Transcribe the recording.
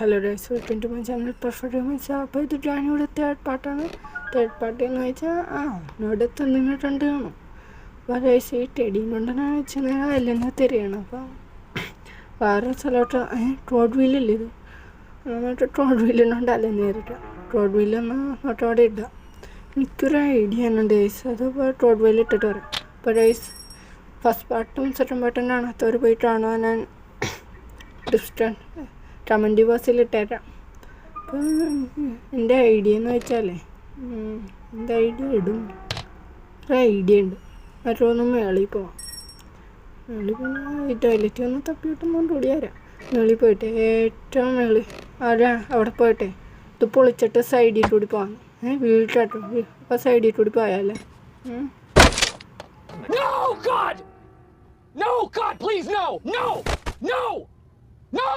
Hello guys, welcome to my channel perfect വെച്ചാൽ അപ്പോൾ ഇത് ഞാനിവിടെ തേർഡ് പാർട്ടാണ്. തേർഡ് പാർട്ടി എന്ന് വെച്ചാൽ ഇവിടെ തിന്നിട്ടുണ്ട് കാണും. അപ്പോൾ ഗൈസ് ഈ ടെടീനുണ്ടെന്നാണ് വെച്ചാൽ നേരെ എല്ലാം തിരിയണം. അപ്പോൾ വേറെ സ്ഥലമായിട്ട് ട്രോഡ് വീലല്ലേ ഇത്, മറ്റേ ട്രോഡ് വീലിനുണ്ട് അല്ലേ നേരിട്ട് ട്രോഡ് വീലൊന്ന് നോട്ട് അവിടെ ഇടുക. എനിക്കൊരു ഐഡിയ ഉണ്ട് ഗൈസ്, അതപ്പോൾ ട്രോഡ് വീൽ ഇട്ടിട്ട് വരാം. അപ്പോൾ ഗൈസ് ഫസ്റ്റ് പാർട്ടും സെക്കൻഡ് പാർട്ടും കാണാത്തവർ പോയിട്ട് കാണുക. ഞാൻ കമൻറ്റ് ബോക്സിൽ ഇട്ടേരാം. അപ്പം എൻ്റെ ഐഡിയ എന്ന് വെച്ചാലേ എൻ്റെ ഐഡിയ ഇടും, ഒരു ഐഡിയ ഉണ്ട്. മറ്റൊന്നും മേളിൽ പോവാം. മേളിൽ പോയി ടോയ്ലറ്റിൽ ഒന്ന് തപ്പി വിട്ടുന്നോണ്ട് ഓടി വരാം. മേളിൽ പോയിട്ട് ഏറ്റവും മേളിൽ അവിടെ പോയിട്ടെ ഇത് പൊളിച്ചിട്ട് സൈഡിൽ കൂടി പോകാം. വീട്ടിട്ടോ അപ്പം സൈഡിൽ കൂടി പോയാലേ. No, God! No, God, please, no! No! No! No!